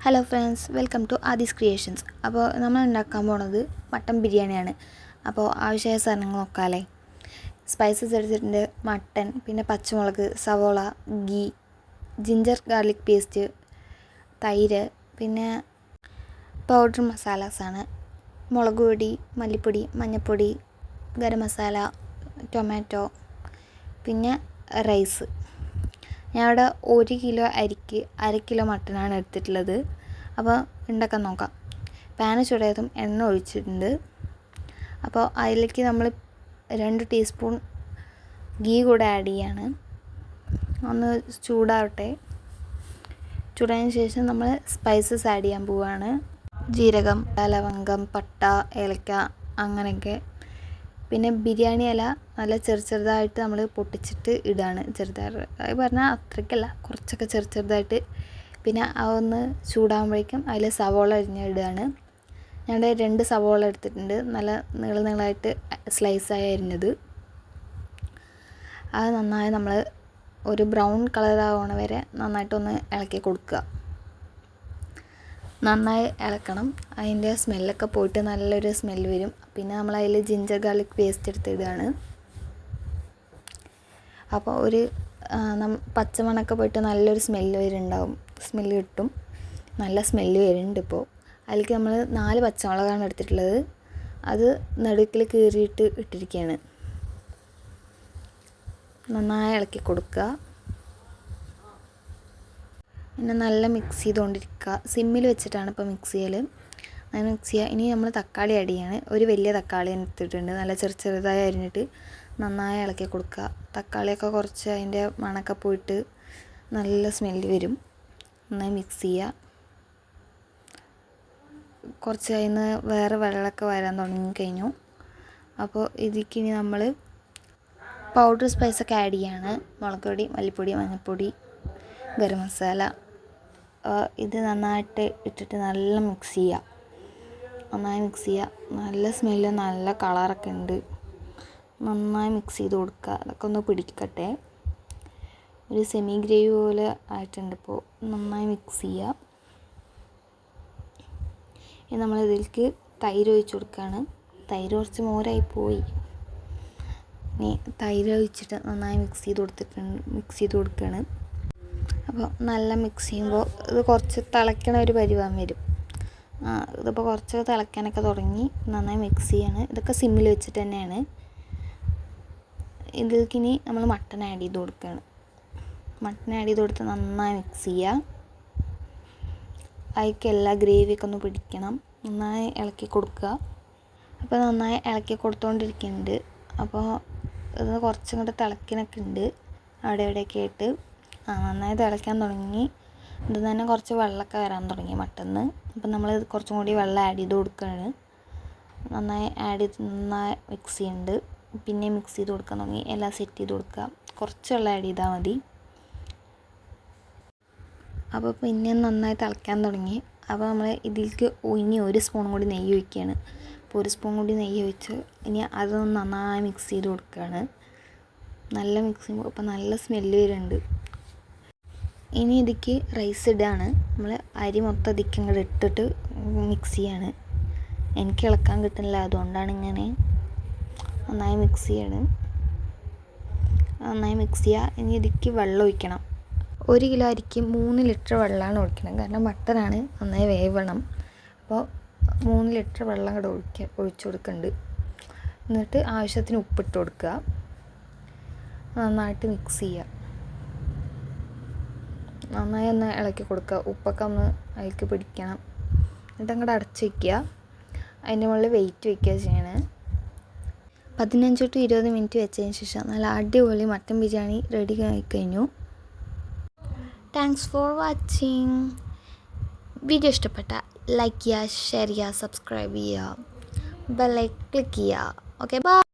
Hello friends, welcome to Aadi's creations. അപ്പോൾ നമ്മൾ ഉണ്ടാക്കാൻ പോണത് മട്ടൻ ബിരിയാണിയാണ്. അപ്പോൾ ആവശ്യമായ സാധനങ്ങൾ നോക്കാമല്ലേ. സ്പൈസസ് എടുത്തിട്ടുണ്ട്: മട്ടൻ, പിന്നെ പച്ചമുളക്, സവോള, ഗീ, ജിഞ്ചർ ഗാർലിക് പേസ്റ്റ്, തൈര്, പിന്നെ പൗഡർ മസാലാസാണ്: മുളക് പൊടി, മല്ലിപ്പൊടി, മഞ്ഞൾപ്പൊടി, ഗരം മസാല, ടൊമാറ്റോ, പിന്നെ റൈസ്. ഞാൻ ഇവിടെ 1 കിലോ അരിക്ക് 1/2 കിലോ മട്ടനാണ് എടുത്തിട്ടുള്ളത്. അപ്പോൾ ഉണ്ടാക്കാൻ നോക്കാം. പാന് ചൂടായതും എണ്ണ ഒഴിച്ചിട്ടുണ്ട്. അപ്പോൾ അതിലേക്ക് നമ്മൾ 2 ടീസ്പൂൺ ഗീ കൂടെ ആഡ് ചെയ്യാണ്. ഒന്ന് ചൂടാവട്ടെ. ചൂടായതിന് ശേഷം നമ്മൾ സ്പൈസസ് ആഡ് ചെയ്യാൻ പോവുകയാണ്: ജീരകം, ലവംഗം, പട്ട, ഏലക്ക, അങ്ങനെയൊക്കെ. പിന്നെ ബിരിയാണി ഇല നല്ല ചെറുതായിട്ട് നമ്മൾ പൊട്ടിച്ചിട്ട് ഇടുകയാണ്. ചെറുതായി പറഞ്ഞാൽ അത്രയ്ക്കല്ല, കുറച്ചൊക്കെ ചെറുതായിട്ട്. പിന്നെ അതൊന്ന് ചൂടാകുമ്പോഴേക്കും അതിൽ സവോള അരിഞ്ഞിടുകയാണ്. ഞാൻ 2 സവോള എടുത്തിട്ടുണ്ട്, നല്ല നീളമായിട്ട് സ്ലൈസായി അരിഞ്ഞത്. അത് നന്നായി നമ്മൾ ഒരു ബ്രൗൺ കളറാവണ വരെ നന്നായിട്ടൊന്ന് ഇളക്കി കൊടുക്കുക. നന്നായി ഇളക്കണം. അതിൻ്റെ സ്മെല്ലൊക്കെ പോയിട്ട് നല്ലൊരു സ്മെല്ല് വരും. പിന്നെ നമ്മൾ അതിൽ ജിഞ്ചർ ഗാർലിക് പേസ്റ്റ് എടുത്തിടുകയാണ്. അപ്പോൾ ഒരു പച്ചമണമൊക്കെ പോയിട്ട് നല്ലൊരു സ്മെല്ല് സ്മെല്ല് കിട്ടും. നല്ല സ്മെല്ല് വരുന്നുണ്ട്. ഇപ്പോൾ അതിലേക്ക് നമ്മൾ 4 പച്ചമുളകാണ് എടുത്തിട്ടുള്ളത്. അത് നടുക്കിൽ കീറിയിട്ട് ഇട്ടിരിക്കുകയാണ്. നന്നായി ഇളക്കി കൊടുക്കുക. പിന്നെ നല്ല മിക്സ് ചെയ്തുകൊണ്ടിരിക്കുക. സിമ്മിൽ വെച്ചിട്ടാണ് ഇപ്പോൾ മിക്സ് ചെയ്യൽ. അങ്ങനെ മിക്സ് ചെയ്യുക. ഇനി നമ്മൾ തക്കാളി ആഡ് ചെയ്യാണ്. ഒരു വലിയ തക്കാളി എടുത്തിട്ടുണ്ട്, നല്ല ചെറുതായി അരിഞ്ഞിട്ട് നന്നായി ഇളക്കി കൊടുക്കുക. തക്കാളിയൊക്കെ കുറച്ച് അതിൻ്റെ മണമൊക്കെ പോയിട്ട് നല്ല സ്മെല്ല് വരും. നന്നായി മിക്സ് ചെയ്യുക. കുറച്ച് അതിൽ നിന്ന് വേറെ വെള്ളമൊക്കെ വരാൻ തുടങ്ങിക്കഴിഞ്ഞു. അപ്പോൾ ഇതിക്കിനി നമ്മൾ പൗഡർ സ്പൈസൊക്കെ ആഡ് ചെയ്യാണ്: മുളക് പൊടി, മല്ലിപ്പൊടി, മഞ്ഞൾപ്പൊടി, ഗരം മസാല. ഇത് നന്നായിട്ട് ഇട്ടിട്ട് നല്ല മിക്സ് ചെയ്യുക. നന്നായി മിക്സ് ചെയ്യുക. നല്ല സ്മെല്ല്, നല്ല കളറൊക്കെ ഉണ്ട്. നന്നായി മിക്സ് ചെയ്ത് കൊടുക്കുക. അതൊക്കെ ഒന്ന് പിടിക്കട്ടെ. ഒരു സെമി ഗ്രേവി പോലെ ആയിട്ടുണ്ട് ഇപ്പോൾ. നന്നായി മിക്സ് ചെയ്യുക. ഇനി നമ്മളിതിലേക്ക് തൈര് ഒഴിച്ച് കൊടുക്കുകയാണ്. തൈര് കുറച്ച് മോരായി പോയി. ഇനി തൈര് ഒഴിച്ചിട്ട് നന്നായി മിക്സ് ചെയ്ത് കൊടുക്കുകയാണ്. അപ്പോൾ നല്ല മിക്സ് ചെയ്യുമ്പോൾ ഇത് കുറച്ച് തിളയ്ക്കണ ഒരു പരുവം വരും. ഇതിപ്പോൾ കുറച്ച് തിളയ്ക്കാനൊക്കെ തുടങ്ങി. നന്നായി മിക്സ് ചെയ്യാണ്. ഇതൊക്കെ സിമ്മിൽ വെച്ചിട്ട് തന്നെയാണ്. ഇതിലേക്കിനി നമ്മൾ മട്ടൻ ആഡ് ചെയ്ത് കൊടുക്കുകയാണ്. മട്ടൻ ആഡ് ചെയ്ത് കൊടുത്ത് നന്നായി മിക്സ് ചെയ്യുക. അതിലേക്ക് എല്ലാ ഗ്രേവിയൊക്കെ ഒന്ന് പിടിക്കണം. നന്നായി ഇളക്കി കൊടുക്കുക. അപ്പോൾ നന്നായി ഇളക്കി കൊടുത്തുകൊണ്ടിരിക്കുന്നുണ്ട്. അപ്പോൾ ഇത് കുറച്ചും കൂടെ തിളയ്ക്കാനൊക്കെ ഉണ്ട് അവിടെ ഇവിടെയൊക്കെ ആയിട്ട്. നന്നായി തിളയ്ക്കാൻ തുടങ്ങി. ഇത് തന്നെ കുറച്ച് വെള്ളമൊക്കെ വരാൻ തുടങ്ങി മട്ടന്ന്. അപ്പം നമ്മൾ കുറച്ചും കൂടി വെള്ളം ആഡ് ചെയ്ത് കൊടുക്കുകയാണ്. നന്നായി മിക്സ് ചെയ്യുന്നുണ്ട്. പിന്നെ മിക്സ് ചെയ്ത് കൊടുക്കാൻ തുടങ്ങി. എല്ലാം സെറ്റ് ചെയ്ത് കൊടുക്കുക. കുറച്ച് വെള്ളം ആഡ് ചെയ്താൽ മതി. അപ്പോൾ പിന്നെ നന്നായി തിളയ്ക്കാൻ തുടങ്ങി. അപ്പോൾ നമ്മൾ ഇതിലേക്ക് ഇനി 1 സ്പൂൺ കൂടി നെയ്യ് ഒഴിക്കുകയാണ്. അപ്പോൾ 1 സ്പൂൺ കൂടി നെയ്യ് ഒഴിച്ച് ഇനി അതൊന്ന് നന്നായി മിക്സ് ചെയ്ത് കൊടുക്കുകയാണ്. നല്ല മിക്സ് ചെയ്യുമ്പോൾ ഇപ്പോൾ നല്ല സ്മെല്ല് വരുന്നുണ്ട്. ഇനി ഇതിലേക്ക് റൈസ് ഇടുകയാണ്. നമ്മൾ അരി മൊത്തം ഇതിലേക്ക് ഇങ്ങോട്ട് ഇട്ടിട്ട് മിക്സ് ചെയ്യാണ്. എനിക്ക് ഇളക്കാൻ കിട്ടുന്നില്ല, അതുകൊണ്ടാണ് ഇങ്ങനെ. നന്നായി മിക്സ് ചെയ്യാണ്. നന്നായി മിക്സ് ചെയ്യുക. ഇനി ഇതിലേക്ക് വെള്ളം ഒഴിക്കണം. 1 കിലോ അരിക്ക് 3 ലിറ്റർ വെള്ളമാണ് ഒഴിക്കണം. കാരണം മട്ടനാണ്, നന്നായി വേവണം. അപ്പോൾ 3 ലിറ്റർ വെള്ളം കൂടെ ഒഴിച്ചു കൊടുക്കുന്നുണ്ട്. എന്നിട്ട് ആവശ്യത്തിന് ഉപ്പിട്ട് കൊടുക്കുക. നന്നായിട്ട് മിക്സ് ചെയ്യുക. നന്നായി ഒന്ന് ഇളക്കി കൊടുക്കുക. ഉപ്പൊക്കെ ഒന്ന് അതിലേക്ക് പിടിക്കണം. എന്നിട്ട് അങ്ങോട്ട് അടച്ച് വയ്ക്കുക. അതിൻ്റെ മുകളിൽ വെയിറ്റ് വയ്ക്കുക ചെയ്യണേ. 15 to 20 മിനിറ്റ് വെച്ചതിന് ശേഷം നല്ല അടിപൊളി മട്ടൻ ബിരിയാണി റെഡി ആയിക്കഴിഞ്ഞു. Thanks for watching. വീഡിയോ ഇഷ്ടപ്പെട്ട ലൈക്ക് ചെയ്യുക, ഷെയർ ചെയ്യുക, സബ്സ്ക്രൈബ് ചെയ്യുക, ബെൽ ക്ലിക്ക് ചെയ്യുക. Okay, by.